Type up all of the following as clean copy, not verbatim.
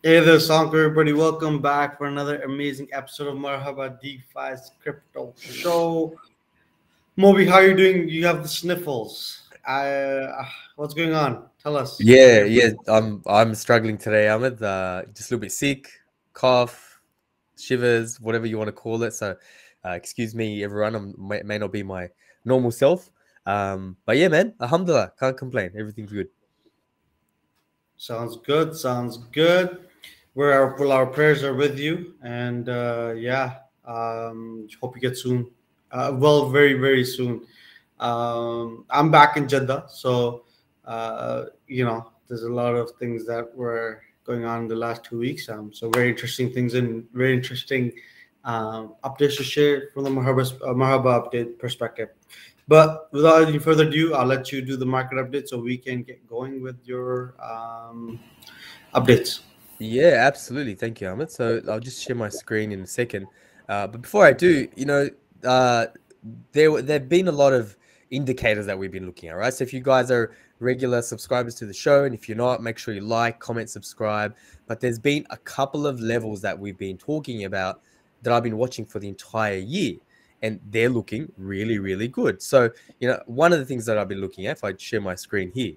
Hey there, Sanker, everybody. Welcome back for another amazing episode of MRHB DeFi's Crypto Show. Moby, how are you doing? You have the sniffles. What's going on? Tell us. Yeah. I'm struggling today. I'm just a little bit sick, cough, shivers, whatever you want to call it. So, excuse me, everyone. May not be my normal self. But yeah, man. Alhamdulillah, can't complain. Everything's good. Sounds good. Sounds good. Our prayers are with you, and hope you get soon. Very very soon. I'm back in Jeddah, so there's a lot of things that were going on in the last 2 weeks. So very interesting things and very interesting updates to share from the Marhaba update perspective. But without any further ado, I'll let you do the market update so we can get going with your updates. Yeah, absolutely. Thank you, Ahmed. So I'll just share my screen in a second. But before I do, there've been a lot of indicators that we've been looking at, right? So if you guys are regular subscribers to the show, and if you're not, make sure you like, comment, subscribe. But there's been a couple of levels that we've been talking about that I've been watching for the entire year, and they're looking really, really good. So, one of the things that I've been looking at, if I share my screen here,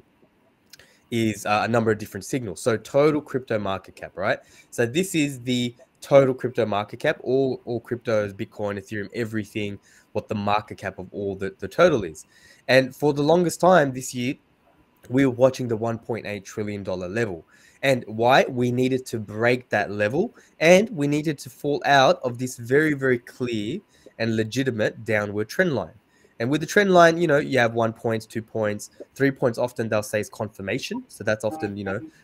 is a number of different signals. So total crypto market cap, right? So this is the total crypto market cap, all cryptos, Bitcoin, Ethereum, everything, what the market cap of all the total is. And for the longest time this year, we were watching the $1.8 trillion level. And why? We needed to break that level, and we needed to fall out of this very, very clear and legitimate downward trend line. And with the trend line, you have 1 point, 2 points, 3 points. Often they'll say is confirmation. So that's often,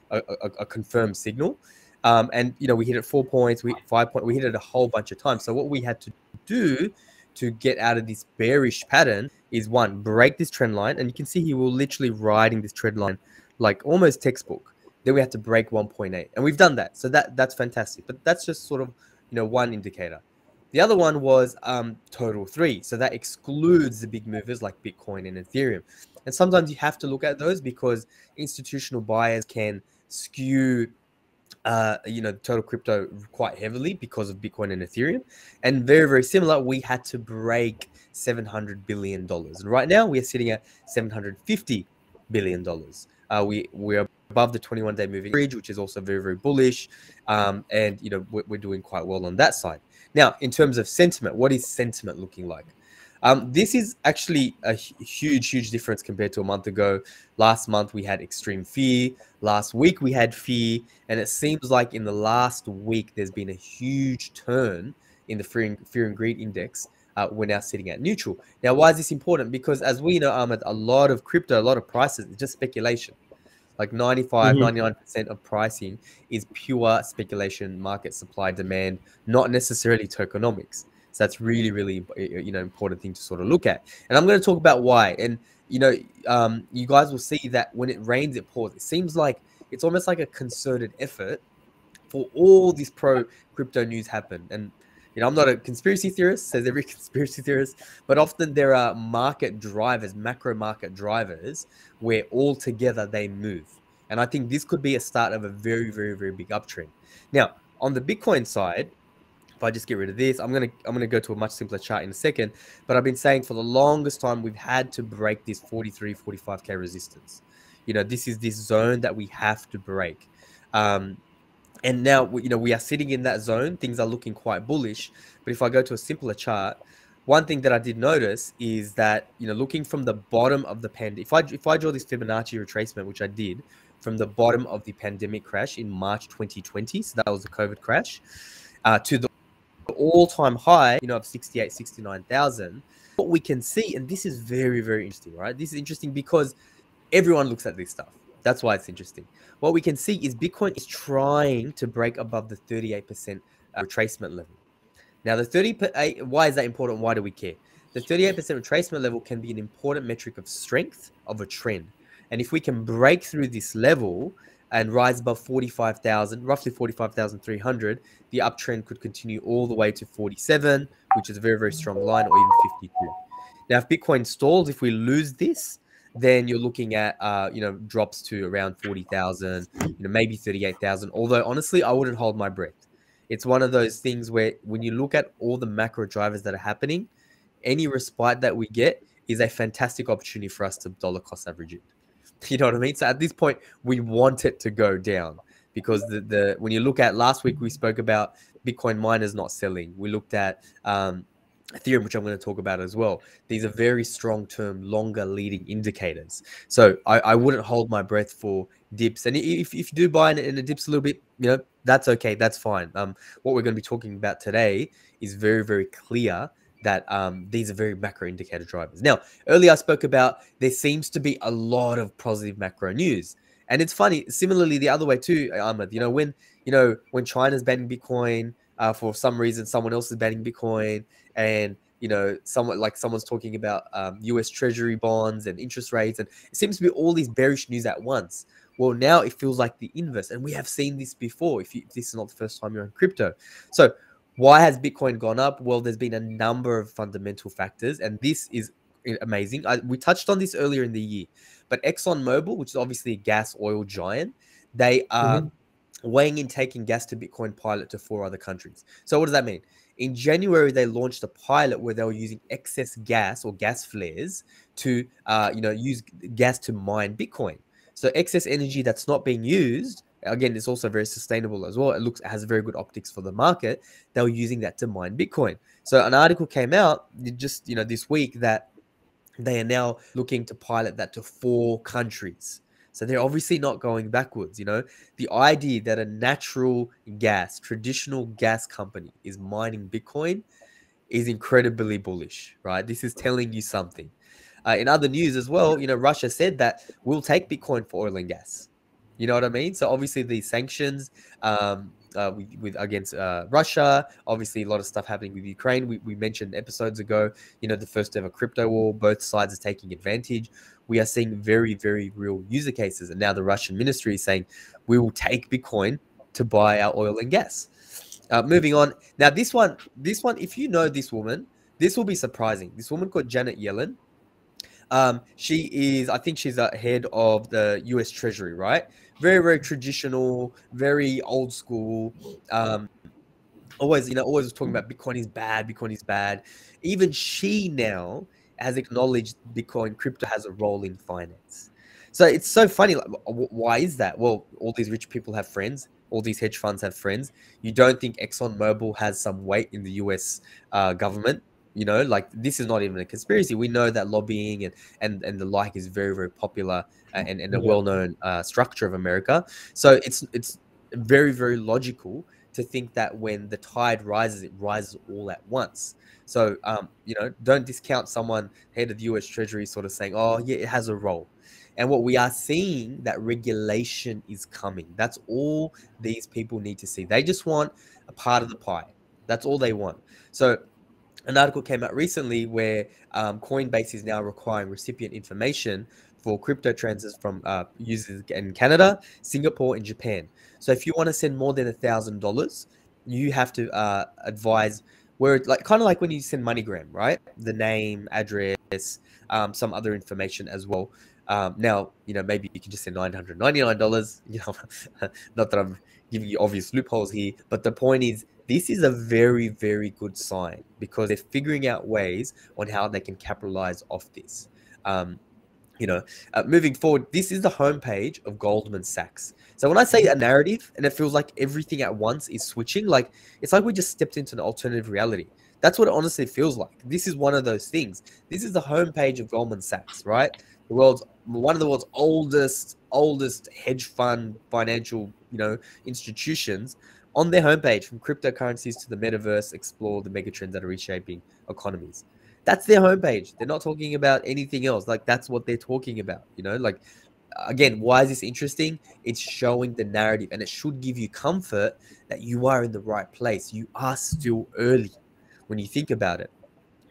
a confirmed signal. And, we hit it 4 points, 5 points. We hit it a whole bunch of times. So what we had to do to get out of this bearish pattern is, one, break this trend line. And you can see here we're literally riding this trend line like almost textbook. Then we had to break 1.8. And we've done that. So that's fantastic. But that's just sort of, one indicator. The other one was total 3. So that excludes the big movers like Bitcoin and Ethereum. And sometimes you have to look at those because institutional buyers can skew total crypto quite heavily because of Bitcoin and Ethereum. And very, very similar, we had to break $700 billion. And right now we are sitting at $750 billion. We are above the 21-day moving average, which is also very, very bullish. And, we're doing quite well on that side. Now, in terms of sentiment, what is sentiment looking like? This is actually a huge, huge difference compared to a month ago. Last month, we had extreme fear. Last week, we had fear. And it seems like in the last week, there's been a huge turn in the fear and greed index. We're now sitting at neutral. Now, why is this important? Because as we know, Ahmed, a lot of crypto, a lot of prices, it's just speculation. Like 99% of pricing is pure speculation, market supply, demand, not necessarily tokenomics. So that's really, really, important thing to sort of look at. And I'm going to talk about why. And, you guys will see that when it rains, it pours. It seems like it's almost like a concerted effort for all this pro crypto news happen. And, I'm not a conspiracy theorist, says every conspiracy theorist, but often there are market drivers, macro market drivers, where all together they move. And I think this could be a start of a very, very, very big uptrend. Now, on the Bitcoin side, if I just get rid of this, I'm gonna go to a much simpler chart in a second. But I've been saying for the longest time, we've had to break this 43, 45K resistance. This is this zone that we have to break. And now, we are sitting in that zone. Things are looking quite bullish. But if I go to a simpler chart, one thing that I did notice is that, looking from the bottom of the if I draw this Fibonacci retracement, which I did, from the bottom of the pandemic crash in March 2020, so that was the COVID crash, to the all-time high, of 68, 69,000, what we can see, and this is very, very interesting, right? This is interesting because everyone looks at this stuff. That's why it's interesting. What we can see is Bitcoin is trying to break above the 38% retracement level. Now, the 38, why is that important? Why do we care? The 38% retracement level can be an important metric of strength of a trend. And if we can break through this level and rise above 45,000, roughly 45,300, the uptrend could continue all the way to 47, which is a very, very strong line, or even 52. Now, if Bitcoin stalls, if we lose this, then you're looking at drops to around 40,000, maybe 38,000. Although honestly, I wouldn't hold my breath. It's one of those things where when you look at all the macro drivers that are happening, any respite that we get is a fantastic opportunity for us to dollar cost average it. You know what I mean? So at this point, we want it to go down because the when you look at last week, we spoke about Bitcoin miners not selling. We looked at Ethereum, which I'm going to talk about as well. These are very strong term, longer leading indicators. So I wouldn't hold my breath for dips. And if you do buy and it dips a little bit, that's okay. That's fine. What we're going to be talking about today is very, very clear that these are very macro indicator drivers. Now, earlier I spoke about there seems to be a lot of positive macro news. And it's funny, similarly, the other way too, Ahmed, when China's banning Bitcoin, for some reason, someone else is banning Bitcoin, and someone's talking about US Treasury bonds and interest rates, and it seems to be all these bearish news at once. Well, now it feels like the inverse, and we have seen this before. If this is not the first time you're in crypto, so why has Bitcoin gone up? Well, there's been a number of fundamental factors, and this is amazing. We touched on this earlier in the year, but Exxon Mobile, which is obviously a gas oil giant, they are weighing in taking gas to Bitcoin pilot to 4 other countries. So what does that mean? In January, they launched a pilot where they were using excess gas or gas flares to, use gas to mine Bitcoin. So excess energy that's not being used. Again, it's also very sustainable as well. It has very good optics for the market. They were using that to mine Bitcoin. So an article came out just this week that they are now looking to pilot that to 4 countries. So they're obviously not going backwards. The idea that a natural gas, traditional gas company is mining Bitcoin is incredibly bullish, right? This is telling you something. In other news as well, Russia said that we'll take Bitcoin for oil and gas. You know what I mean? So obviously these sanctions against Russia, obviously a lot of stuff happening with Ukraine. We mentioned episodes ago, the first ever crypto war, both sides are taking advantage. We are seeing very, very real user cases. And now the Russian ministry is saying, we will take Bitcoin to buy our oil and gas. Moving on. Now, this one, if you know this woman, this will be surprising. This woman called Janet Yellen. I think she's a head of the US Treasury, right? Very, very traditional, very old school. Always was talking about Bitcoin is bad. Bitcoin is bad. Even she now has acknowledged Bitcoin crypto has a role in finance. So it's so funny. Like, why is that? Well, all these rich people have friends. All these hedge funds have friends. You don't think Exxon Mobile has some weight in the US government? This is not even a conspiracy. We know that lobbying and the like is very, very popular and a well-known structure of America. So it's very, very logical to think that when the tide rises, it rises all at once. So, don't discount someone, head of the US Treasury, sort of saying, oh, yeah, it has a role. And what we are seeing, that regulation is coming. That's all these people need to see. They just want a part of the pie. That's all they want. So an article came out recently where Coinbase is now requiring recipient information for crypto transfers from users in Canada, Singapore, and Japan. So if you want to send more than $1,000, you have to advise where, kind of like when you send MoneyGram, right? The name, address, some other information as well. Now, maybe you can just send $999. Not that I'm giving you obvious loopholes here, but the point is, this is a very, very good sign because they're figuring out ways on how they can capitalize off this. Moving forward, this is the homepage of Goldman Sachs. So when I say a narrative and it feels like everything at once is switching, it's like we just stepped into an alternative reality. That's what it honestly feels like. This is one of those things. This is the homepage of Goldman Sachs, right? One of the world's oldest hedge fund financial, institutions. On their homepage, from cryptocurrencies to the metaverse, explore the megatrends that are reshaping economies. That's their homepage. They're not talking about anything else. That's what they're talking about. Again, why is this interesting? It's showing the narrative, and it should give you comfort that you are in the right place. You are still early when you think about it.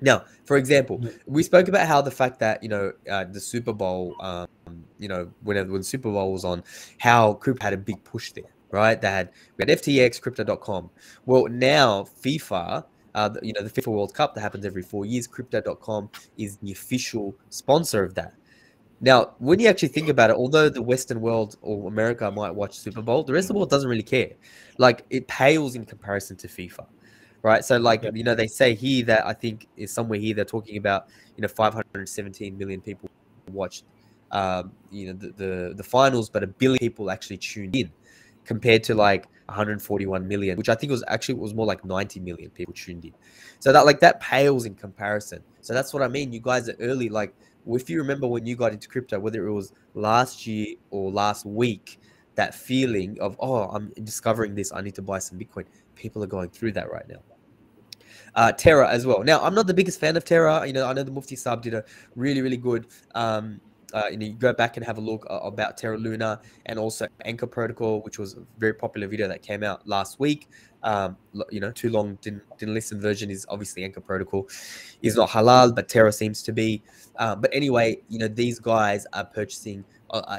Now, for example, we spoke about how the fact that, the Super Bowl, when the Super Bowl was on, how crypto had a big push there, right? We had FTX, crypto.com. Well, now FIFA, the FIFA World Cup that happens every 4 years, crypto.com is the official sponsor of that. Now, when you actually think about it, although the Western world or America might watch Super Bowl, the rest of the world doesn't really care. Like, it pales in comparison to FIFA, right? So, like, Yeah. you know, they say here that I think is somewhere here they're talking about, you know, 517 million people watched, you know, the finals, but 1 billion people actually tuned in, compared to like 141 million, which I think was more like 90 million people tuned in. So that, like, that pales in comparison. So that's what I mean. You guys are early, like, if you remember when you got into crypto, whether it was last year or last week, that feeling of, oh, I'm discovering this, I need to buy some Bitcoin. People are going through that right now. Terra as well. Now, I'm not the biggest fan of Terra. You know, I know the Mufti sub did a really, really good. You know, you go back and have a look about Terra Luna and also Anchor Protocol, which was a very popular video that came out last week. You know, too long didn't listen version is obviously Anchor Protocol is not halal, but Terra seems to be. But anyway, you know, these guys are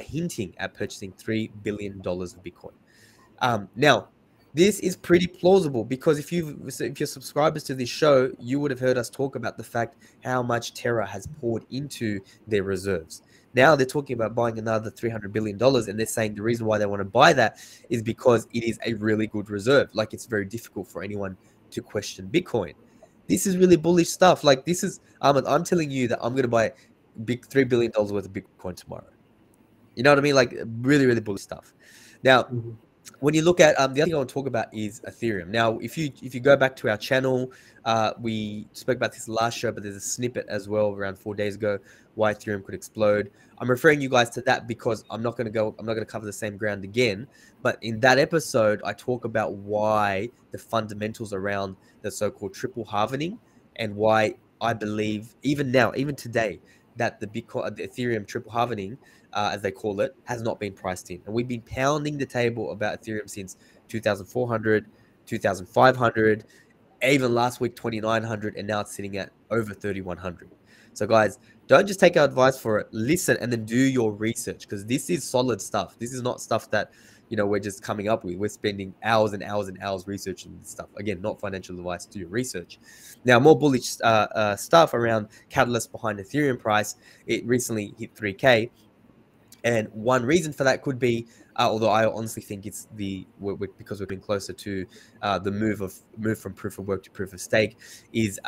hinting at purchasing $3 billion of Bitcoin. Now, this is pretty plausible because if you're subscribers to this show, you would have heard us talk about the fact how much Terra has poured into their reserves. Now they're talking about buying another $300 billion, and they're saying the reason why they want to buy that is because it is a really good reserve. Like, it's very difficult for anyone to question Bitcoin. This is really bullish stuff. Like, this is, I'm telling you that I'm going to buy big $3 billion worth of Bitcoin tomorrow. You know what I mean? Like, really, really bullish stuff. Now, Mhm. when you look at the other thing I want to talk about is Ethereum. Now, if you go back to our channel, we spoke about this last show, but there's a snippet as well around 4 days ago why Ethereum could explode. I'm referring you guys to that because I'm not going to cover the same ground again. But in that episode, I talk about why the fundamentals around the so-called triple halvening and why I believe even now, even today, that the Ethereum triple halvening, as they call it, has not been priced in. And we've been pounding the table about Ethereum since 2,400, 2,500, even last week 2,900, and now it's sitting at over 3,100. So guys, don't just take our advice for it. Listen and then do your research, because this is solid stuff. This is not stuff that, you know, we're just coming up with. We're spending hours and hours and hours researching this stuff. Again, not financial advice. Do your research. Now, more bullish stuff around catalysts behind Ethereum price. It recently hit 3K. And one reason for that could be, although I honestly think it's because we're getting closer to the move from proof of work to proof of stake, is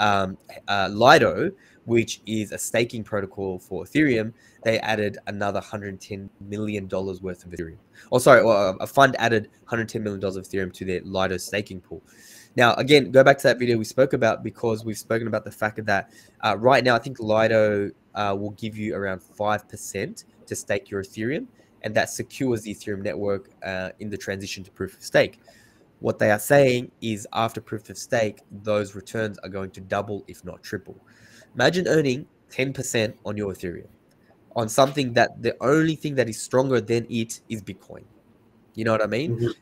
Lido, which is a staking protocol for Ethereum. They added another $110 million worth of Ethereum. Oh, sorry, a fund added $110 million of Ethereum to their Lido staking pool. Now, again, go back to that video we spoke about, because we've spoken about the fact that right now I think Lido will give you around 5% to stake your Ethereum, and that secures the Ethereum network in the transition to proof of stake. What they are saying is after proof of stake, those returns are going to double, if not triple. Imagine earning 10% on your Ethereum on something that the only thing that is stronger than it is Bitcoin. You know what I mean? Mhm.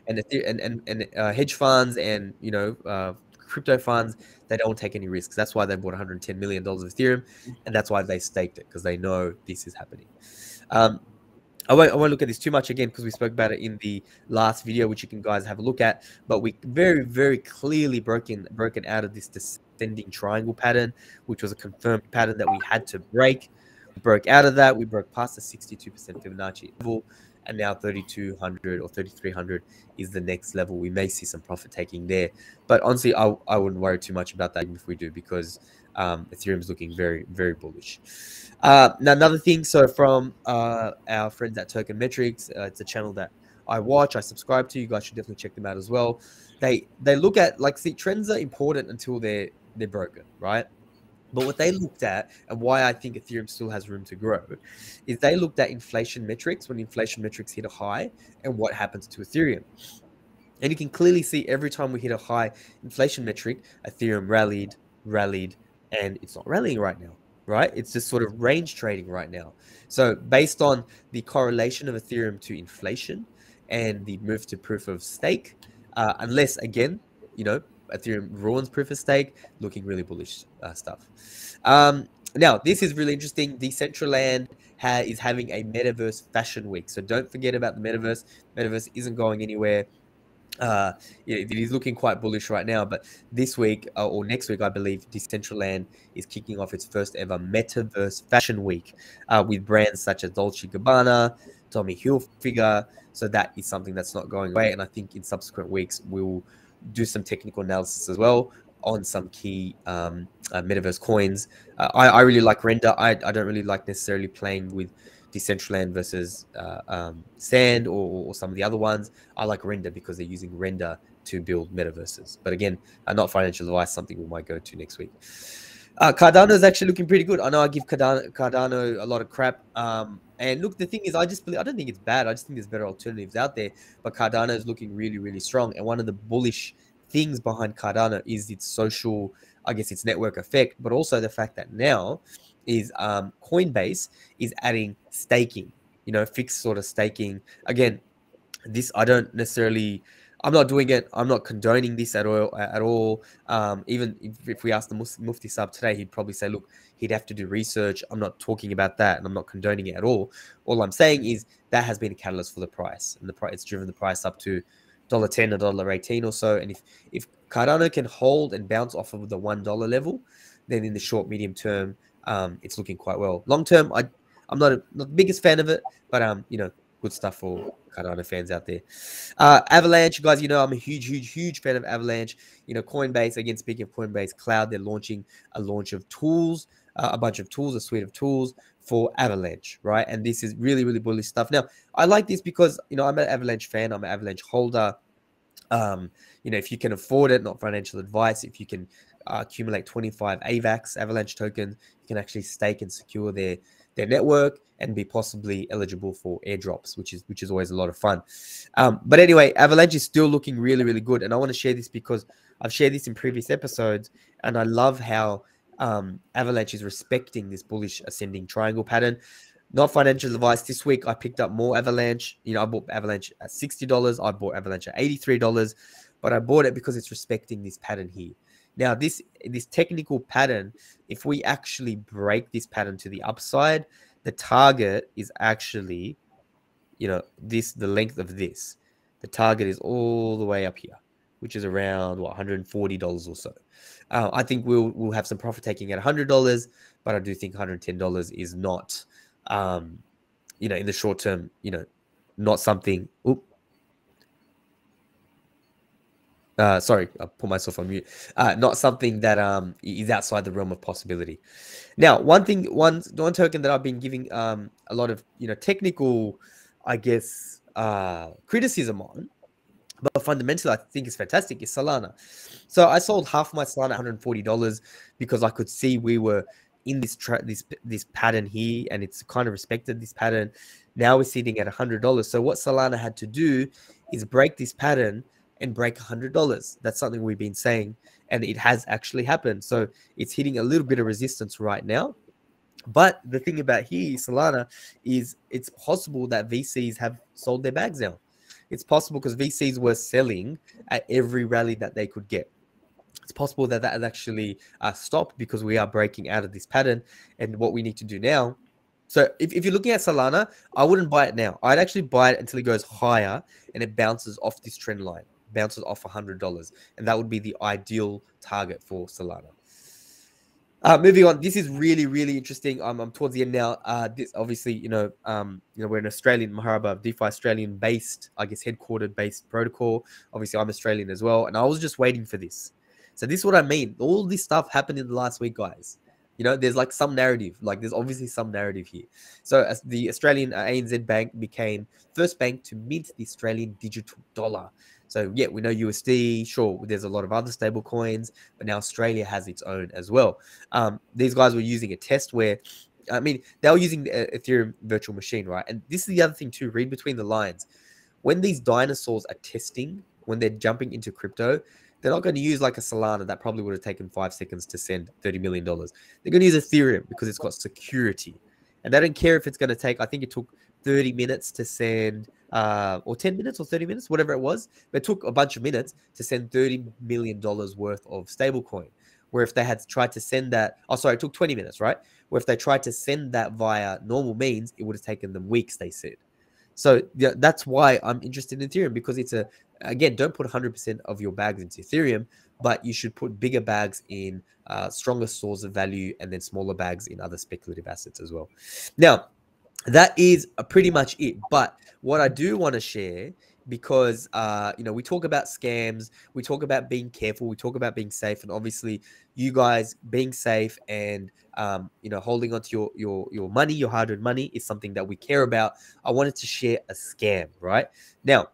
And hedge funds and, you know, crypto funds, they don't take any risks. That's why they bought $110 million of Ethereum, and that's why they staked it, because they know this is happening. I won't look at this too much again because we spoke about it in the last video, which you can guys have a look at. But we very, very clearly broken out of this descending triangle pattern, which was a confirmed pattern that we had to break. We broke out of that. We broke past the 62% Fibonacci level, and now 3,200 or 3,300 is the next level. We may see some profit taking there, but honestly, I wouldn't worry too much about that even if we do, because Ethereum is looking very, very bullish. Now, another thing, so from our friends at Token Metrics, it's a channel that I watch, I subscribe to. You guys should definitely check them out as well. They look at, like, see, trends are important until they're broken, right? But what they looked at, and why I think Ethereum still has room to grow, is they looked at inflation metrics, when inflation metrics hit a high, and what happens to Ethereum. And you can clearly see every time we hit a high inflation metric, Ethereum rallied, and it's not rallying right now, right? It's just sort of range trading right now. So based on the correlation of Ethereum to inflation and the move to proof of stake, unless, again, you know, Ethereum ruins proof of stake, looking really bullish stuff. Now, this is really interesting. Decentraland is having a Metaverse fashion week. So don't forget about the Metaverse. Metaverse isn't going anywhere. it is looking quite bullish right now. But this week or next week, I believe Decentraland is kicking off its first ever Metaverse Fashion Week with brands such as Dolce & Gabbana, Tommy Hilfiger. So that is something that's not going away. And I think in subsequent weeks, we'll do some technical analysis as well on some key Metaverse coins. I really like Render. I don't really like necessarily playing with Decentraland versus Sand or some of the other ones. I like Render because they're using Render to build metaverses. But again, not financial advice, something we might go to next week. Cardano is actually looking pretty good. I know I give Cardano a lot of crap. And look, the thing is, I don't think it's bad. I just think there's better alternatives out there. But Cardano is looking really, really strong. And one of the bullish things behind Cardano is its social, I guess, its network effect, but also the fact that now is Coinbase is adding staking, fixed sort of staking. Again, this I don't necessarily, I'm not doing it. I'm not condoning this at all. Even if we asked the Mufti sub today, he'd probably say, look, he'd have to do research. I'm not talking about that, and I'm not condoning it at all. All I'm saying is that has been a catalyst for the price, and it's driven the price up to $1.10 or $1.18 or so. And if Cardano can hold and bounce off of the $1 level, then in the short, medium term, it's looking quite well. Long term, I'm not the biggest fan of it, but good stuff for Cardano fans out there. Avalanche, guys, I'm a huge fan of Avalanche. Coinbase, again, speaking of Coinbase Cloud, they're launching a bunch of tools, a suite of tools for Avalanche, right? And this is really, really bullish stuff. Now, I like this because, I'm an Avalanche fan. I'm an Avalanche holder. If you can afford it, not financial advice, if you can accumulate 25 AVAX, Avalanche tokens, you can actually stake and secure their network and be possibly eligible for airdrops, which is always a lot of fun. But anyway, Avalanche is still looking really, really good. And I want to share this because I've shared this in previous episodes, and I love how Avalanche is respecting this bullish ascending triangle pattern. Not financial advice. This week, I picked up more Avalanche. I bought Avalanche at $60. I bought Avalanche at $83. But I bought it because it's respecting this pattern here. Now, this technical pattern, if we actually break this pattern to the upside, the target is actually, the length of this. The target is all the way up here, which is around, $140 or so. I think we'll have some profit taking at $100, but I do think $110 is not, in the short term, not something. Sorry, I put myself on mute. Not something that is outside the realm of possibility. Now, one token that I've been giving a lot of technical, I guess, criticism on, but fundamentally I think it's fantastic, is Solana. So I sold half my Solana at $140 because I could see we were in this pattern here, and it's kind of respected this pattern. Now we're sitting at $100. So what Solana had to do is break this pattern and break $100. That's something we've been saying, and it has actually happened. So it's hitting a little bit of resistance right now. But the thing about here, Solana, is it's possible that VCs have sold their bags now. It's possible because VCs were selling at every rally that they could get. It's possible that has actually stopped because we are breaking out of this pattern. And what we need to do now, so if you're looking at Solana, I wouldn't buy it now. I'd actually buy it until it goes higher and it bounces off this trend line, bounces off $100. And that would be the ideal target for Solana. Moving on, this is really, really interesting. I'm towards the end now. This obviously, we're an Australian MRHB, DeFi Australian-based, I guess, headquartered-based protocol. Obviously, I'm Australian as well, and I was just waiting for this. So this is what I mean. All this stuff happened in the last week, guys. There's like some narrative. Like there's obviously some narrative here. So as the Australian ANZ Bank became first bank to mint the Australian digital dollar. So yeah, we know USD. Sure, there's a lot of other stable coins, but now Australia has its own as well. These guys were using a test where, they were using the Ethereum virtual machine, right? And this is the other thing too. Read between the lines. When these dinosaurs are testing, when they're jumping into crypto, they're not going to use like a Solana that probably would have taken 5 seconds to send $30 million. They're going to use Ethereum because it's got security. And they don't care if it's going to take, I think it took 30 minutes to send, or 10 minutes or 30 minutes, whatever it was. But it took a bunch of minutes to send $30 million worth of stablecoin. Where if they had tried to send that, it took 20 minutes, right? Where if they tried to send that via normal means, it would have taken them weeks, they said. So yeah, that's why I'm interested in Ethereum, because it's a Again, don't put 100% of your bags into Ethereum, but you should put bigger bags in stronger stores of value, and then smaller bags in other speculative assets as well. Now, that is pretty much it. But what I do want to share, because we talk about scams, we talk about being careful, we talk about being safe, and obviously you guys being safe and holding on to your money, your hard-earned money, is something that we care about. I wanted to share a scam right now.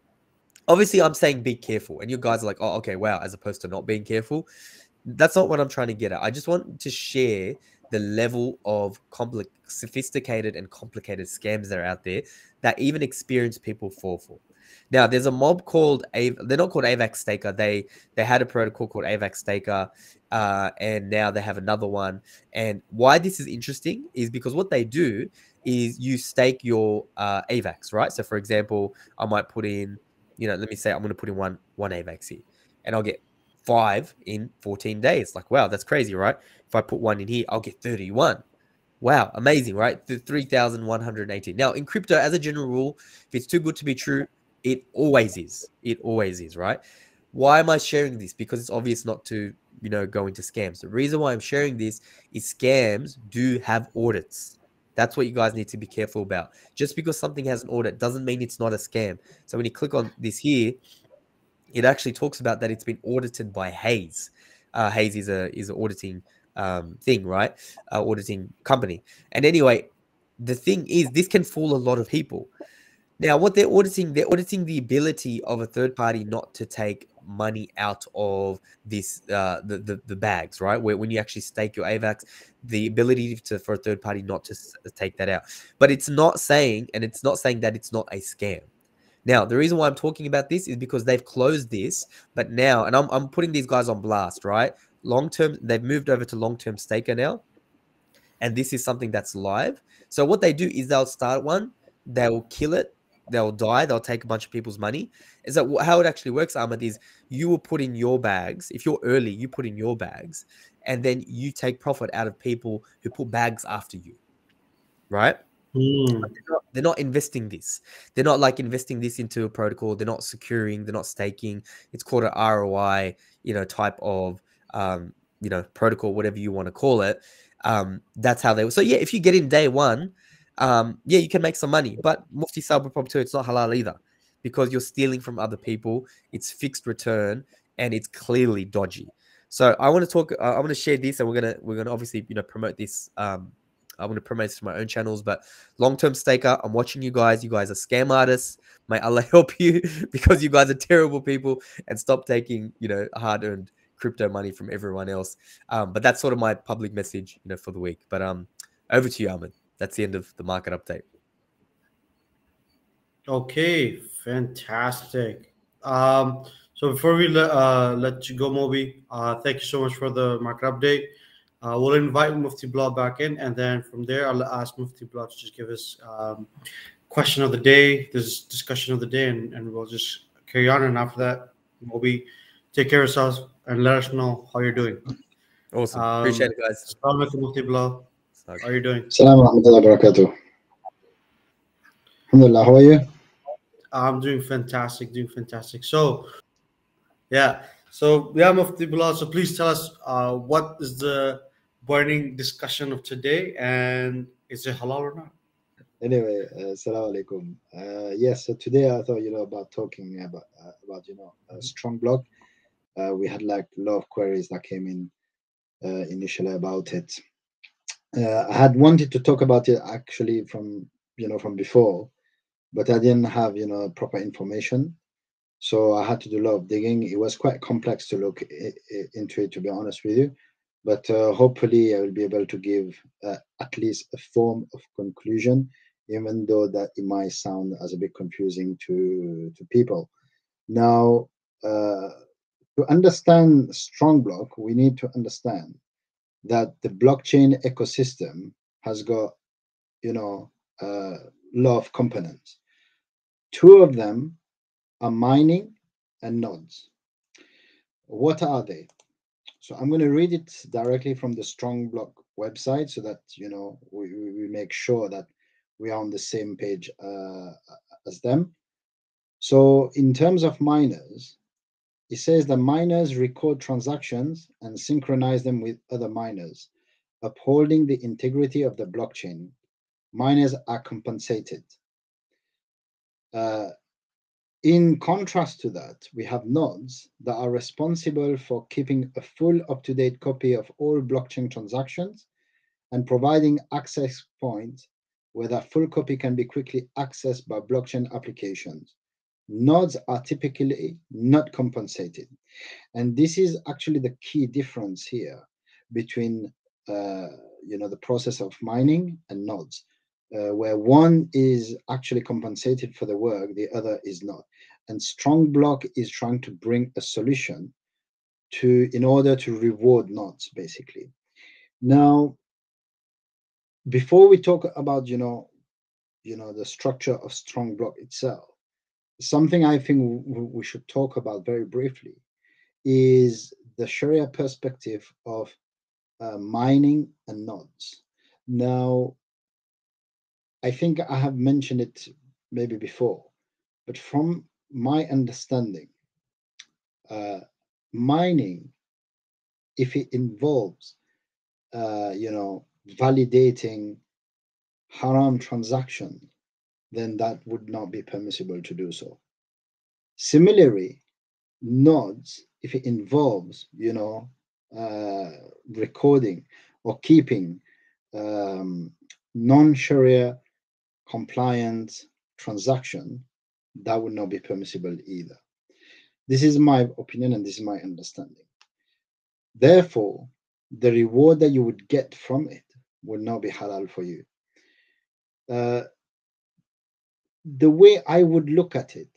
Obviously, I'm saying be careful, and you guys are like, oh, okay, wow, as opposed to not being careful. That's not what I'm trying to get at. I just want to share the level of sophisticated and complicated scams that are out there that even experienced people fall for. Now, there's a mob called they're not called AVAX Staker. They had a protocol called AVAX Staker, and now they have another one. And why this is interesting is because what they do is you stake your AVAX, right? So, for example, I might put in, let me say I'm going to put in one AVAX here, and I'll get 5 in 14 days. Like, wow, that's crazy, right? If I put 1 in here, I'll get 31. Wow, amazing, right? 3,118. Now, in crypto, as a general rule, if it's too good to be true, it always is. It always is, right? Why am I sharing this? Because it's obvious not to, go into scams. The reason why I'm sharing this is scams do have audits. That's what you guys need to be careful about. Just because something has an audit doesn't mean it's not a scam. So when you click on this here, it actually talks about that it's been audited by Hayes. Hayes is an auditing thing, right? Auditing company. And anyway, the thing is, this can fool a lot of people. Now, what they're auditing the ability of a third party not to take money out of this the bags, right? When you actually stake your AVAX, the ability for a third party not to take that out. But it's not saying that it's not a scam. Now, the reason why I'm talking about this is because they've closed this, but now, and I'm putting these guys on blast, right? Long-term, they've moved over to Longterm Staker now, and this is something that's live. So what they do is they'll start one, they'll kill it, they'll die, they'll take a bunch of people's money. Is that how it actually works, Ahmed, is you will put in your bags. If you're early, you put in your bags, and then you take profit out of people who put bags after you, right? They're not investing this. They're not like investing this into a protocol. They're not securing. They're not staking. It's called an ROI, type of, protocol, whatever you want to call it. That's how they. So yeah, if you get in day one, yeah, you can make some money. But Mufti Saab would probably tell you it's not halal either, because you're stealing from other people. It's fixed return and it's clearly dodgy. So I want to talk. I want to share this, and we're gonna obviously promote this. I want to promote this to my own channels, but Long-Term Staker, I'm watching you guys. You guys are scam artists. May Allah help you, because you guys are terrible people, and stop taking, hard-earned crypto money from everyone else. But that's sort of my public message, for the week. But over to you, Ahmed. That's the end of the market update. Okay, fantastic. So before we let you go, Moby, thank you so much for the market update. We'll invite Mufti Billal back in, and then from there, I'll ask Mufti Billal to just give us question of the day, this discussion of the day, and we'll just carry on. And after that, Moby, take care of yourselves and let us know how you're doing. Awesome. Appreciate it, guys. Assalamu alaikum, Mufti Billal. How are you doing? Assalamu alaikum wa barakatuh. Alhamdulillah, how are you? I'm doing fantastic, So, Mufti Billal, so please tell us what is the burning discussion of today, and is it halal or not? Anyway, assalamu alaikum. Yes, so today I thought, about talking about Strongblock. We had like a lot of queries that came in initially about it. I had wanted to talk about it actually from before, but I didn't have proper information, so I had to do a lot of digging. It was quite complex to look into it, to be honest with you, but hopefully I will be able to give at least a form of conclusion, even though that it might sound as a bit confusing to people. Now, to understand Strongblock, we need to understand that the blockchain ecosystem has got a lot of components. Two of them are mining and nodes. What are they? So I'm going to read it directly from the Strongblock website, so that we make sure that we are on the same page as them. So in terms of miners, it says that miners record transactions and synchronize them with other miners, upholding the integrity of the blockchain. Miners are compensated. In contrast to that, we have nodes that are responsible for keeping a full up-to-date copy of all blockchain transactions and providing access points where that full copy can be quickly accessed by blockchain applications. Nodes are typically not compensated. And this is actually the key difference here between the process of mining and nodes, where one is actually compensated for the work, the other is not. And Strongblock is trying to bring a solution in order to reward nodes, basically. Now, before we talk about the structure of Strongblock itself, something I think we should talk about very briefly is the Sharia perspective of mining and nodes. Now, I think I have mentioned it maybe before, but from my understanding, mining, if it involves, validating haram transaction, then that would not be permissible to do so. Similarly, nodes, if it involves, recording or keeping non-Sharia compliant transaction, that would not be permissible either. This is my opinion and this is my understanding. Therefore, the reward that you would get from it would not be halal for you. The way I would look at it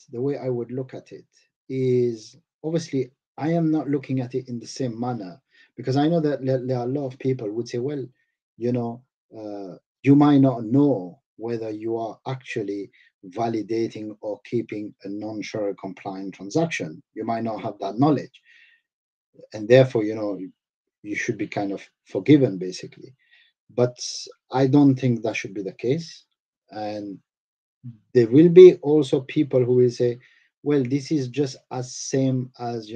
is, obviously, I am not looking at it in the same manner, because I know that there are a lot of people who would say, well, you might not know whether you are actually validating or keeping a non-Sharia compliant transaction. You might not have that knowledge. And therefore, you should be kind of forgiven, basically. But I don't think that should be the case. And there will be also people who will say, well, this is just as same as,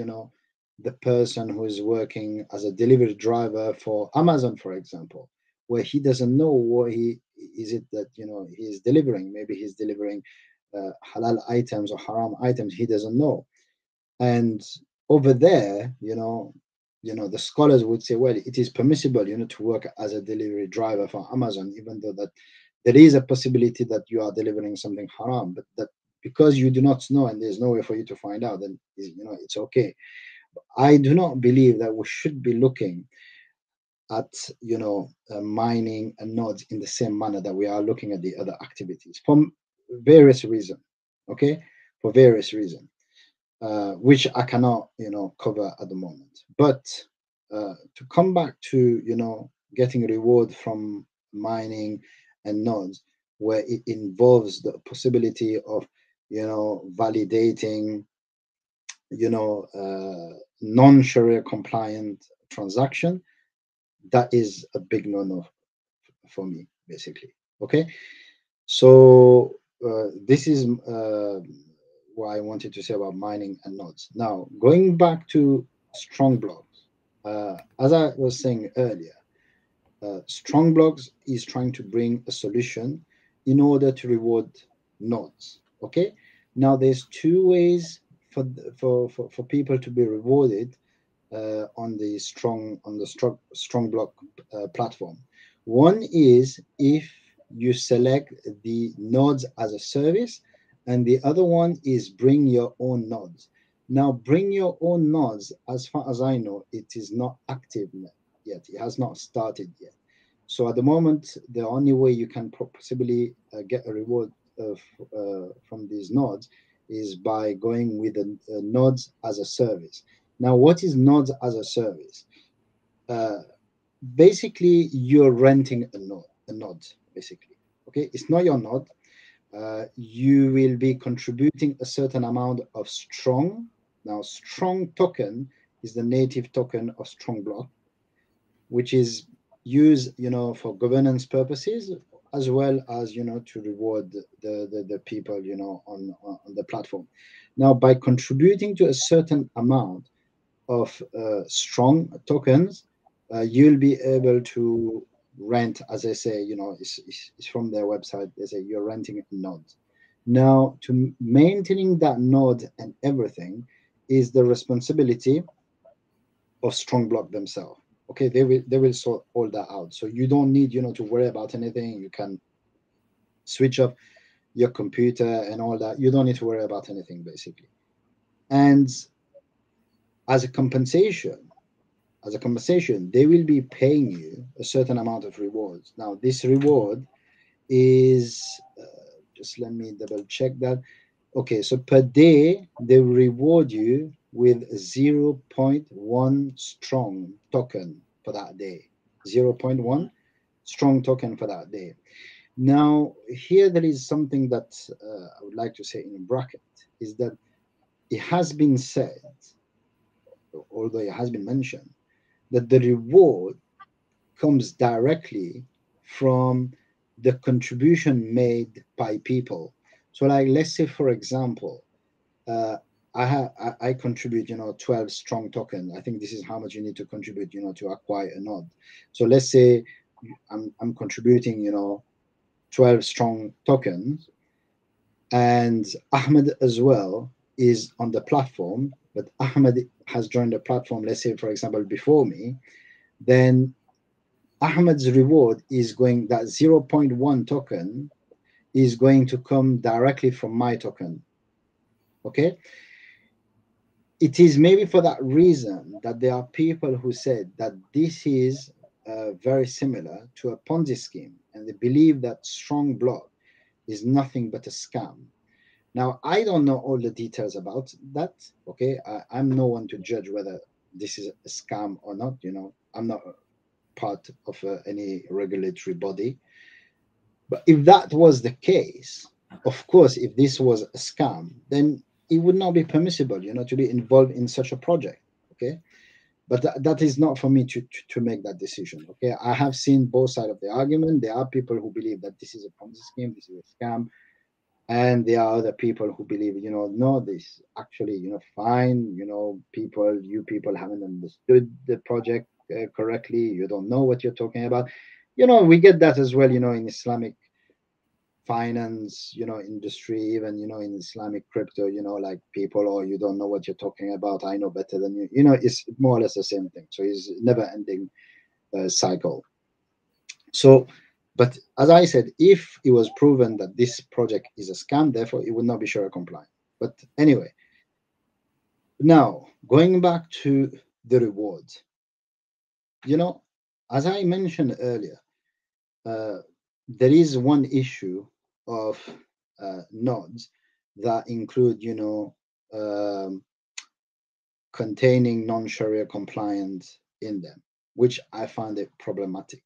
the person who is working as a delivery driver for Amazon, for example, where he doesn't know what he is delivering. Maybe he's delivering halal items or haram items. He doesn't know. And over there, the scholars would say, well, it is permissible, to work as a delivery driver for Amazon, even though that there is a possibility that you are delivering something haram, but that because you do not know and there's no way for you to find out, then it's okay. I do not believe that we should be looking at mining and nodes in the same manner that we are looking at the other activities for various reasons. Okay, for various reasons, which I cannot cover at the moment. But to come back to getting reward from mining and nodes, where it involves the possibility of validating non-Sharia compliant transaction, that is a big no-no for me, basically. Okay, so this is what I wanted to say about mining and nodes. Now, going back to Strongblock, as I was saying earlier, Strongblock is trying to bring a solution in order to reward nodes. Okay, now there's two ways for people to be rewarded on the Strongblock platform. One is if you select the nodes as a service, and the other one is bring your own nodes. Now, bring your own nodes, as far as I know, it is not active yet. It has not started yet. So at the moment, the only way you can possibly get a reward from these nodes is by going with the nodes as a service. Now, what is nodes as a service? Basically, you're renting a node, basically. Okay, it's not your node. You will be contributing a certain amount of Strong. Now, Strong token is the native token of Strongblock, which is used, for governance purposes as well as, you know, to reward the people, you know, on the platform. Now, by contributing to a certain amount of strong tokens, you'll be able to rent, as I say, you know, it's from their website. They say you're renting a node. Now, to maintaining that node and everything is the responsibility of Strongblock themselves. Okay, they will sort all that out. So you don't need, you know, to worry about anything. You can switch off your computer and all that. You don't need to worry about anything, basically. And as a compensation, they will be paying you a certain amount of rewards. Now, this reward is just let me double check that. Okay, so per day they reward you with 0.1 strong token for that day. 0.1 strong token for that day. Now, here there is something that I would like to say in bracket, is that it has been said, although it has been mentioned, that the reward comes directly from the contribution made by people. So, like, let's say, for example, I contribute, you know, 12 strong token. I think this is how much you need to contribute, you know, to acquire a node. So let's say I'm contributing, you know, 12 strong tokens, and Ahmed as well is on the platform, but Ahmed has joined the platform, let's say, for example, before me. Then Ahmed's reward is going, that 0.1 token is going to come directly from my token. Okay. It is maybe for that reason that there are people who said that this is very similar to a Ponzi scheme, and they believe that Strongblock is nothing but a scam. Now, I don't know all the details about that. Okay, I'm no one to judge whether this is a scam or not. You know, I'm not part of any regulatory body. But if that was the case, of course, if this was a scam, then it would not be permissible, you know, to be involved in such a project. Okay, but that is not for me to make that decision. Okay, I have seen both sides of the argument. There are people who believe that this is a Ponzi scheme, this is a scam, and there are other people who believe, you know, no, this actually, you know, fine, you know, you people haven't understood the project correctly. You don't know what you're talking about. You know, we get that as well, you know, in Islamic finance, you know, industry, even, you know, in Islamic crypto, you know, like people, oh, you don't know what you're talking about, I know better than you. You know, it's more or less the same thing. So it's never ending cycle. So, but as I said, if it was proven that this project is a scam, therefore it would not be shariah compliant. But anyway, now going back to the rewards, you know, as I mentioned earlier, there is one issue of nodes that include, you know, containing non-Sharia compliance in them, which I find it problematic.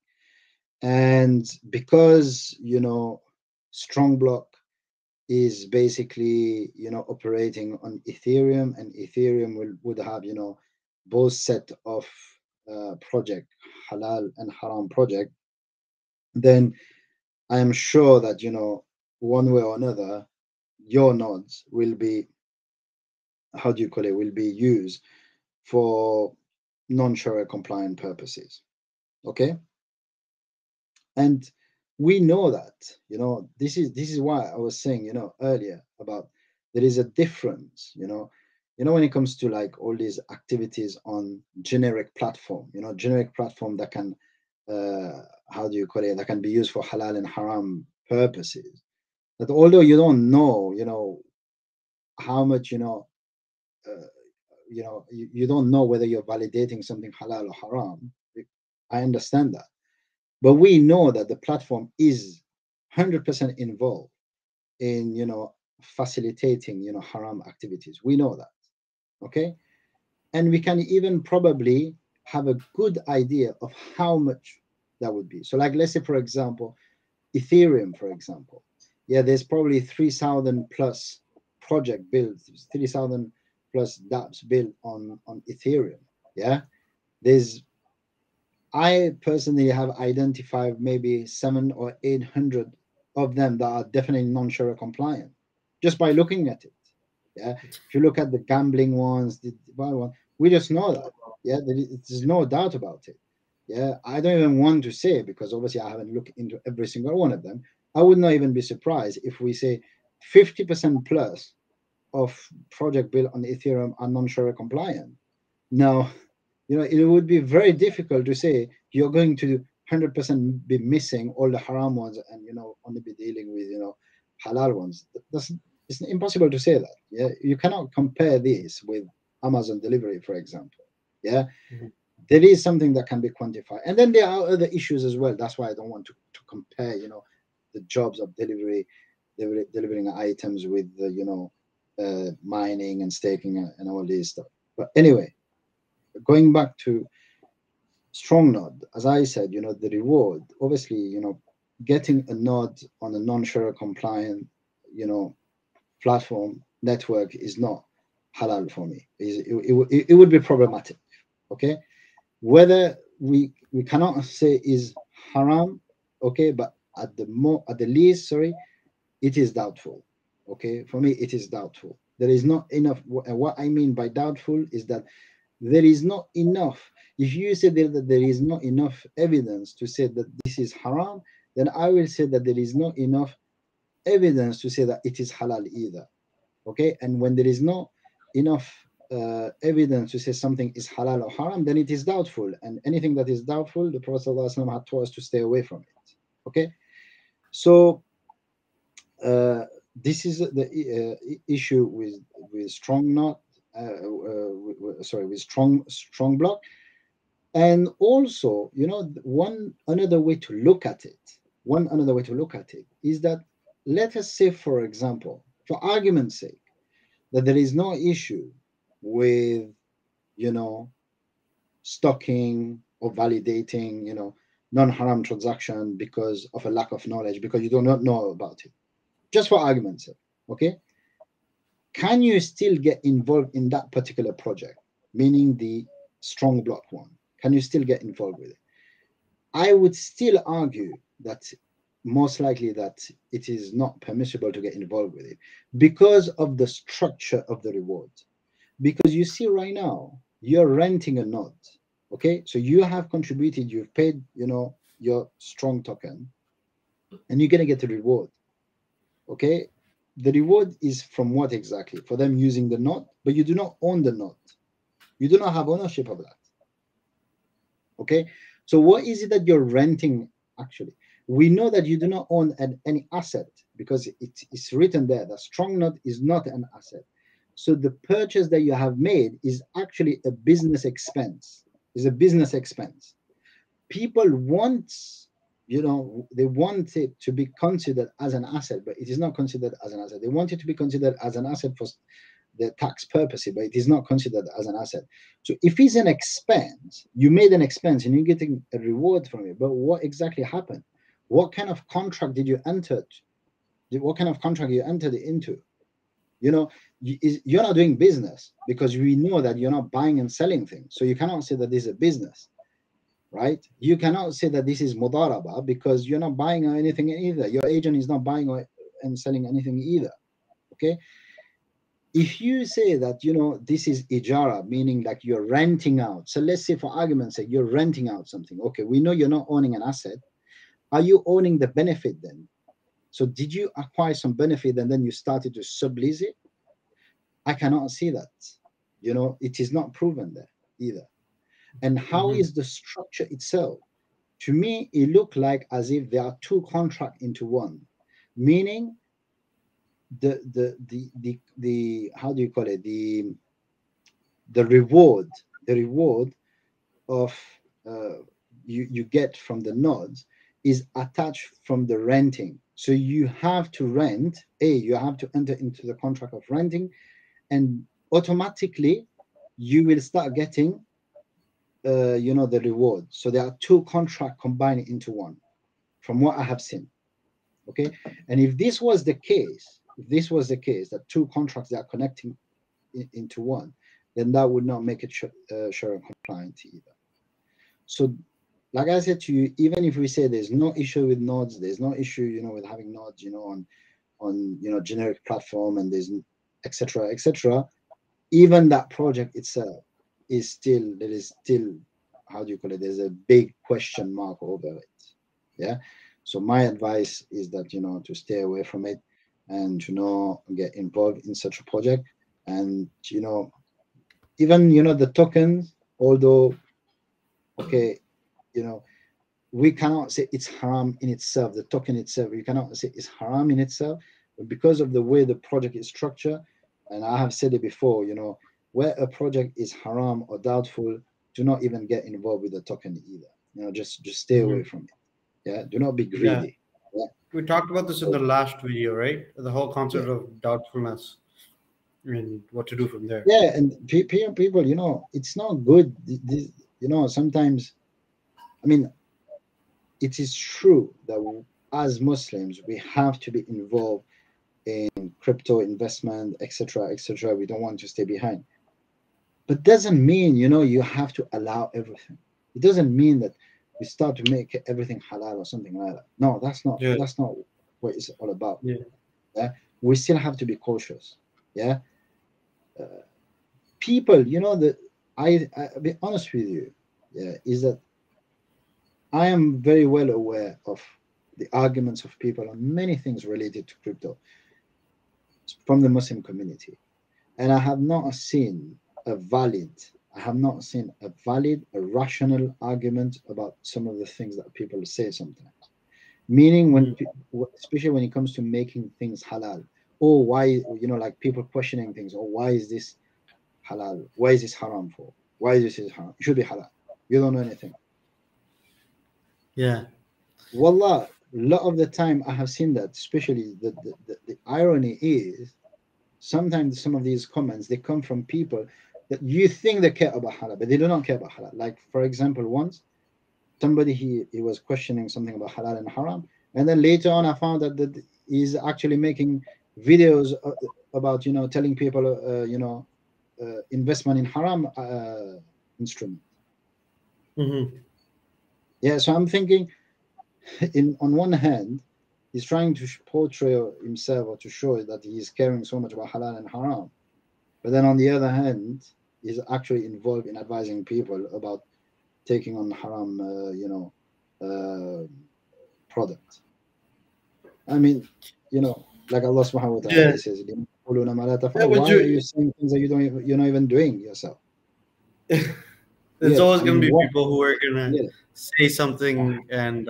And because, you know, Strongblock is basically, you know, operating on Ethereum, and Ethereum would have, you know, both set of project, halal and haram project, then I am sure that, you know, one way or another, your nodes will be, how do you call it, will be used for non-Sharia compliant purposes. Okay. And we know that, you know, this is why I was saying, you know, earlier about there is a difference, you know, when it comes to like all these activities on generic platform, you know, generic platform that can, how do you call it, that can be used for halal and haram purposes. That although you don't know, you know, how much, you know, you don't know whether you're validating something halal or haram. I understand that. But we know that the platform is 100% involved in, you know, facilitating, you know, haram activities. We know that. Okay. And we can even probably have a good idea of how much that would be. So like, let's say, for example, Ethereum, for example, yeah, there's probably 3,000 plus project built, 3,000 plus dApps built on Ethereum. Yeah. There's, I personally have identified maybe 700 or 800 of them that are definitely non-Sharia compliant just by looking at it. Yeah, if you look at the gambling ones, the one, we just know that. Yeah, there's no doubt about it. Yeah, I don't even want to say, because obviously I haven't looked into every single one of them. I would not even be surprised if we say 50% plus of project built on Ethereum are non-Sharia compliant. Now, it would be very difficult to say you're going to 100% be missing all the haram ones and only be dealing with halal ones. It's impossible to say that. Yeah, you cannot compare this with Amazon delivery, for example. Yeah, there is something that can be quantified, and then there are other issues as well. That's why I don't want to compare the jobs of delivering items with mining and staking and all this stuff. But anyway, going back to strong node, as I said, the reward, obviously, getting a node on a non-Sharia compliant, platform network is not halal for me. It would be problematic. Okay, whether we cannot say is haram, okay, but at the least, sorry, it is doubtful. Okay, for me, it is doubtful. There is not enough. What I mean by doubtful is that there is not enough. If you say that there is not enough evidence to say that this is haram, then I will say that there is not enough evidence to say that it is halal either. Okay, and when there is not enough evidence to say something is halal or haram, then it is doubtful, and anything that is doubtful, the Prophet ﷺ had told us to stay away from it. Okay, so this is the issue with strong node, with strong block. And also, another way to look at it is that, let us say, for example, for argument's sake, that there is no issue with stocking or validating non-haram transaction because of a lack of knowledge, because you do not know about it. Just for argument's sake, okay? Can you still get involved in that particular project, meaning the strong block one? Can you still get involved with it? I would still argue that most likely that it is not permissible to get involved with it because of the structure of the reward. Because you see right now, you're renting a node, okay? So you have contributed, you've paid, your strong token, and you're gonna get a reward, okay? The reward is from what exactly? For them using the node, but you do not own the node. You do not have ownership of that, okay? So what is it that you're renting actually? We know that you do not own any asset because it's written there that strong node is not an asset. So the purchase that you have made is actually a business expense. Is a business expense. People want, they want it to be considered as an asset, but it is not considered as an asset. They want it to be considered as an asset for the tax purposes, but it is not considered as an asset. So if it's an expense, you made an expense and you're getting a reward from it, but what exactly happened? What kind of contract did you enter? What kind of contract you entered into? You're not doing business, because we know that you're not buying and selling things. So you cannot say that this is a business, right? You cannot say that this is mudaraba because you're not buying anything either. Your agent is not buying and selling anything either, okay? If you say that, this is ijara, meaning like you're renting out. So let's say, for argument's sake, you're renting out something. Okay, we know you're not owning an asset. Are you owning the benefit then? So did you acquire some benefit and then you started to sublease it? I cannot see that. It is not proven there either. And how is the structure itself? To me, it looked like as if there are two contracts into one, meaning the how do you call it, the reward of you get from the nodes is attached from the renting. So you have to rent, you have to enter into the contract of renting, and automatically you will start getting the reward. So there are two contracts combined into one, from what I have seen. Okay, and if this was the case, that two contracts that are connecting into one, then that would not make it Sharia compliant either. So like I said to you, even if we say there's no issue with nodes, there's no issue, you know, with having nodes, you know, on you know, generic platform, and there's etc., etc. Even that project itself is still, there is still, how do you call it? There's a big question mark over it. Yeah. So my advice is that, you know, to stay away from it and to not get involved in such a project. And, you know, even, you know, the tokens, although, okay, you know, we cannot say it's haram in itself, the token itself, you cannot say it's haram in itself, but because of the way the project is structured, and I have said it before, you know, where a project is haram or doubtful, do not even get involved with the token either. You know, just stay away from it. Yeah, do not be greedy. Yeah. We talked about this in the last video, right? The whole concept of doubtfulness and what to do from there. Yeah, and people, you know, it's not good. You know, sometimes, I mean, it is true that as Muslims, we have to be involved in crypto investment, etc., etc. We don't want to stay behind. But doesn't mean, you know, you have to allow everything. It doesn't mean that we start to make everything halal or something like that. No, that's not what it's all about. Yeah, we still have to be cautious. Yeah, people, you know, that I'll be honest with you. Yeah, is that I am very well aware of the arguments of people on many things related to crypto from the Muslim community, and I have not seen a rational argument about some of the things that people say sometimes. Meaning, when, especially when it comes to making things halal, or why, you know, like people questioning things, or why is this halal? Why is this haram for? Why is this haram? It should be halal. You don't know anything. Yeah. Wallah, a lot of the time I have seen that, especially the irony is sometimes some of these comments, they come from people that you think they care about halal, but they do not care about halal. Like, for example, once somebody, he was questioning something about halal and haram, and then later on I found that he's actually making videos about, you know, telling people, you know, investment in haram instrument. Yeah, so I'm thinking, on one hand, he's trying to portray himself or to show that he's caring so much about halal and haram, but then on the other hand, he's actually involved in advising people about taking on haram, you know, product. I mean, you know, like Allah subhanahu wa ta'ala says, why are you saying things that you're not even doing yourself? There's always going to be people who are going to say something and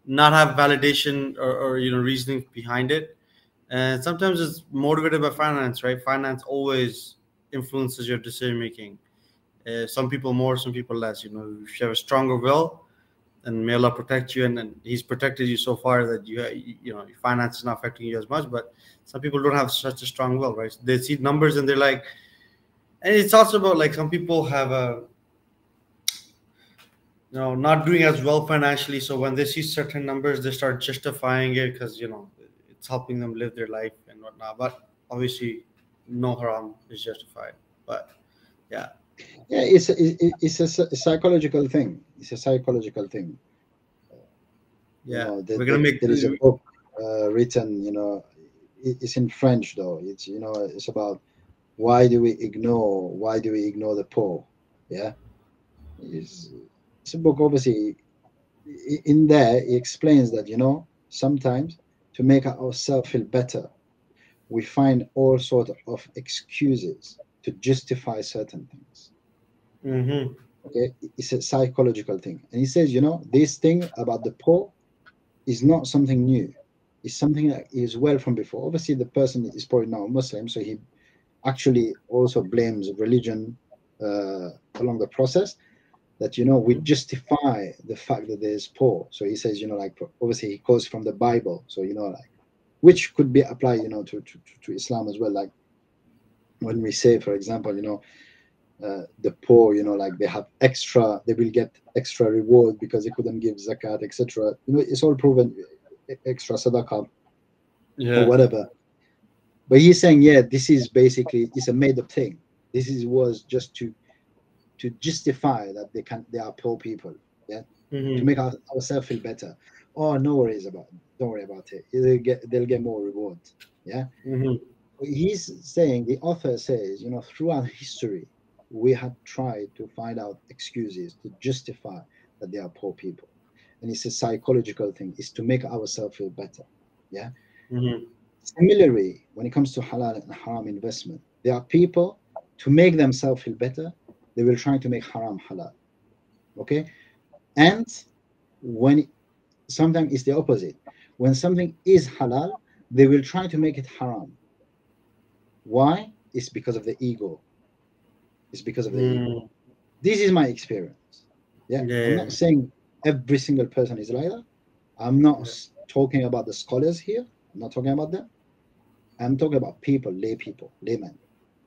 not have validation or you know, reasoning behind it. And sometimes it's motivated by finance, right? Finance always influences your decision making. Some people more, some people less. You know, if you have a stronger will, and may Allah protect you, and He's protected you so far that you know, your finance is not affecting you as much. But some people don't have such a strong will, right? They see numbers and they're like, and it's also about, like, some people have a, you know, not doing as well financially. So when they see certain numbers, they start justifying it because, you know, it's helping them live their life and whatnot. But obviously, no haram is justified. But yeah, it's a psychological thing. It's a psychological thing. Yeah, you know, there is a book written. You know, it's in French though. It's, you know, it's about why do we ignore the poor? Yeah, it's a book. Obviously, in there he explains that, you know, sometimes to make ourselves feel better, we find all sorts of excuses to justify certain things. Okay, it's a psychological thing, and he says, you know, this thing about the poor is not something new. It's something that is well from before. Obviously, the person is probably not a Muslim, so he actually also blames religion along the process. That, you know, we justify the fact that there's poor. So he says, you know, like, obviously he quotes from the Bible, so, you know, like, which could be applied, you know, to Islam as well. Like when we say, for example, you know, the poor, you know, like they will get extra reward because they couldn't give zakat, etc. You know, it's all proven, extra sadaqah or whatever. But he's saying, yeah, this is basically, it's a made-up thing. Was just to justify that they are poor people. Yeah, Mm-hmm. to make ourselves feel better. Oh, no worries about it. Don't worry about it. They'll get more reward. Yeah. Mm-hmm. He's saying, the author says, throughout history, we have tried to find out excuses to justify that they are poor people. And it's a psychological thing, is to make ourselves feel better. Yeah. Mm-hmm. Similarly, when it comes to halal and haram investment, there are people, to make themselves feel better, they will try to make haram halal. Okay. And when sometimes it's the opposite. When something is halal, they will try to make it haram. Why? It's because of the ego. It's because of the ego. This is my experience. Yeah. I'm not saying every single person is like that. I'm not talking about the scholars here. I'm not talking about them. I'm talking about people, laymen.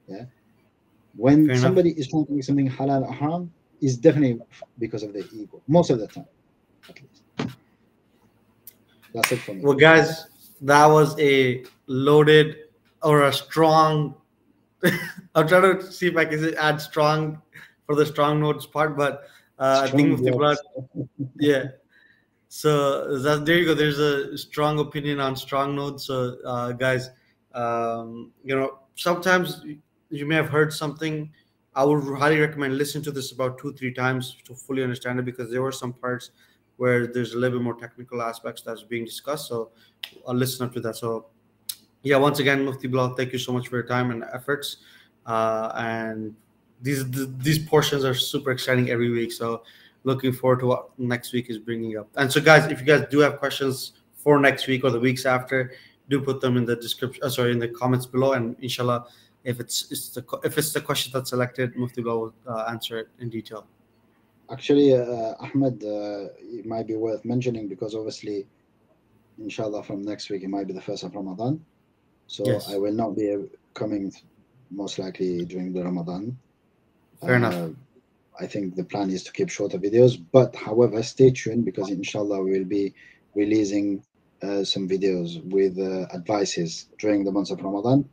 Yeah. When Fair somebody enough. is trying to make something halal or haram, it's definitely because of the ego. Most of the time, at least. That's it for me. Well, guys, that was a loaded or a strong. I'm trying to see if I can add strong for the strong notes part, but I think Strong Mufti blocks. yeah. So there you go. There's a strong opinion on strong nodes. So guys, sometimes you may have heard something. I would highly recommend listen to this about 2-3 times to fully understand it, because there were some parts where there's a little bit more technical aspects that's being discussed. So I'll listen up to that. So yeah, once again, Mufti Billal, thank you so much for your time and efforts. And these portions are super exciting every week. So looking forward to what next week is bringing up. And so, guys, if you guys do have questions for next week or the weeks after, do put them in the description. In the comments below. And inshallah, if it's the question that's selected, Mufti Billal will answer it in detail. Actually, Ahmed, it might be worth mentioning, because obviously, inshallah, from next week, it might be the first of Ramadan. So Yes. I will not be coming most likely during the Ramadan. Fair enough. I think the plan is to keep shorter videos, but however, stay tuned, because inshallah we will be releasing some videos with advices during the month of Ramadan,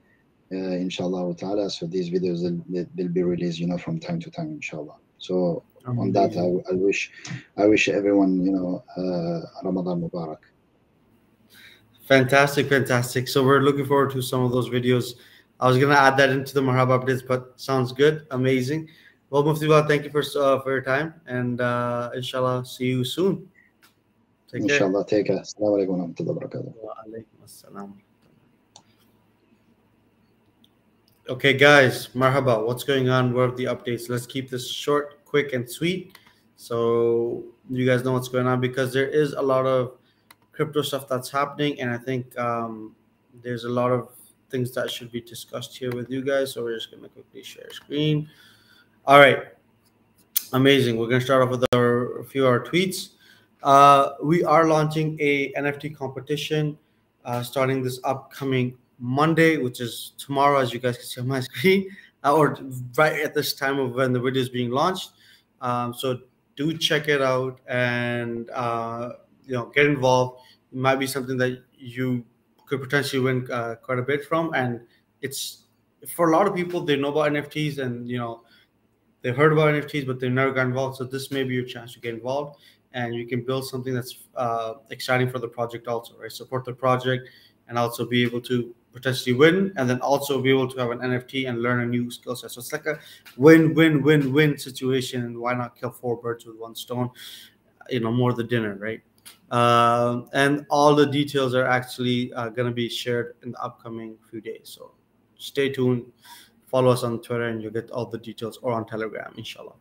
inshallah ta'ala. So these videos, they'll be released, from time to time, inshallah. So on that, I wish everyone, Ramadan Mubarak. Fantastic. So we're looking forward to some of those videos. I was gonna add that into the MRHB updates, but sounds good, amazing. Well, Mufti Billal, thank you for your time, and inshallah, see you soon. Take care. Inshallah, take care. Assalamu alaikum wa rahmatullahi wa barakatuh. Wa alaikum assalam. Okay, guys, marhaba. What's going on? What are the updates? Let's keep this short, quick, and sweet, so you guys know what's going on, because there is a lot of crypto stuff that's happening, and I think there's a lot of things that should be discussed here with you guys. So we're just gonna quickly share screen. All right, amazing. We're gonna start off with a few of our tweets. We are launching a NFT competition starting this upcoming Monday, which is tomorrow, as you guys can see on my screen, or right at this time of when the video is being launched. So do check it out and get involved. It might be something that you could potentially win quite a bit from, and it's for a lot of people, they know about NFTs, and they've heard about NFTs, but they've never got involved. So this may be your chance to get involved, and you can build something that's exciting for the project also, right? Support the project, and also be able to potentially win, and then also be able to have an NFT and learn a new skill set. So it's like a win-win-win-win situation, and why not kill 4 birds with 1 stone? More the dinner, right? And all the details are actually going to be shared in the upcoming few days. So stay tuned. Follow us on Twitter, and you'll get all the details, or on Telegram, inshallah.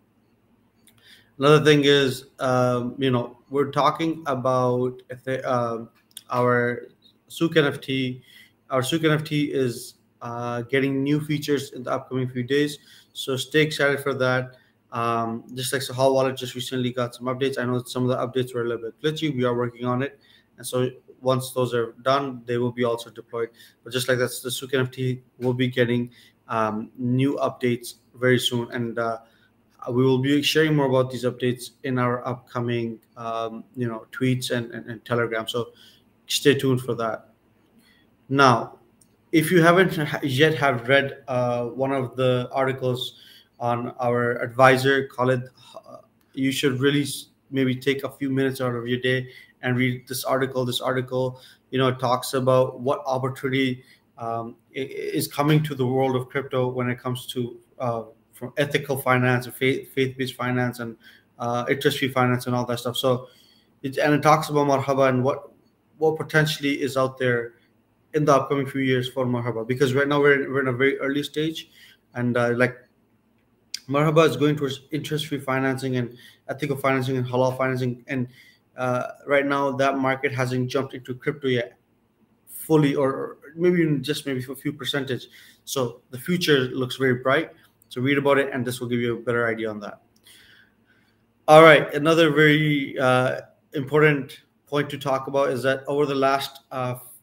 Another thing is, we're talking about our Souk NFT. Our Souk NFT is getting new features in the upcoming few days. So stay excited for that. Just like Halal Wallet just recently got some updates. I know some of the updates were a little bit glitchy. We are working on it. And so once those are done, they will be also deployed. But just like that, the Souk NFT will be getting new updates very soon. And we will be sharing more about these updates in our upcoming, tweets and Telegram. So stay tuned for that. Now, if you haven't yet have read one of the articles on our advisor, Khalid, you should really maybe take a few minutes out of your day and read this article. This article, talks about what opportunity is coming to the world of crypto when it comes to from ethical finance, faith-based finance, and interest-free finance, and all that stuff. So, it talks about marhaba and what potentially is out there in the upcoming few years for marhaba. Because right now we're in a very early stage, and like marhaba is going towards interest-free financing and ethical financing and halal financing, and right now that market hasn't jumped into crypto yet fully, or maybe a few percentage. So the future looks very bright. So read about it, and this will give you a better idea on that. All right, another very important point to talk about is that over the last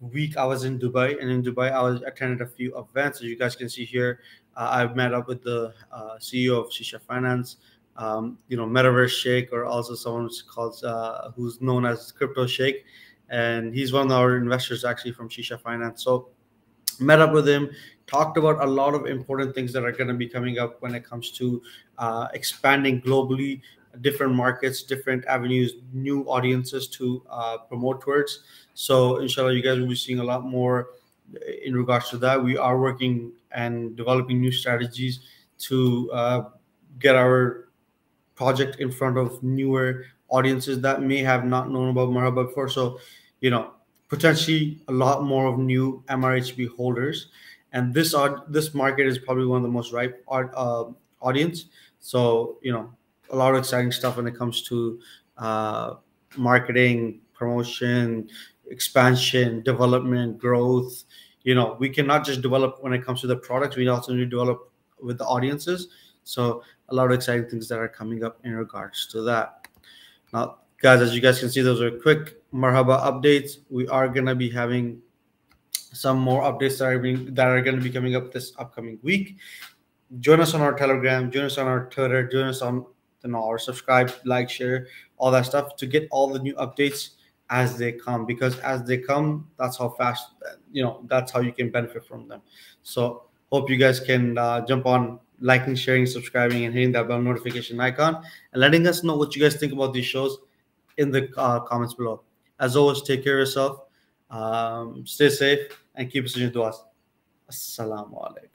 week I was in Dubai, and in Dubai I attended a few events. As you guys can see here, I've met up with the CEO of Shisha Finance, Metaverse Sheikh, or also someone who's known as Crypto Sheikh, and he's one of our investors actually from Shisha Finance. So met up with him, talked about a lot of important things that are going to be coming up when it comes to expanding globally, different markets, different avenues, new audiences to promote towards. So inshallah, you guys will be seeing a lot more in regards to that. We are working and developing new strategies to get our project in front of newer audiences that may have not known about marhaba before. So, potentially a lot more of new MRHB holders, and this market is probably one of the most ripe audience. So, a lot of exciting stuff when it comes to marketing, promotion, expansion, development, growth. We cannot just develop when it comes to the products. We also need to develop with the audiences. So a lot of exciting things that are coming up in regards to that. Now, guys, as you guys can see, those are quick marhaba updates. We are going to be having some more updates that are going to be coming up this upcoming week. Join us on our Telegram, join us on our Twitter, join us on our subscribe, like, share, all that stuff to get all the new updates as they come, because as they come, that's how fast, that's how you can benefit from them. So hope you guys can jump on liking, sharing, subscribing, and hitting that bell notification icon, and letting us know what you guys think about these shows in the comments below. As always, take care of yourself, stay safe, and keep us in your du'as. Assalamu alaikum.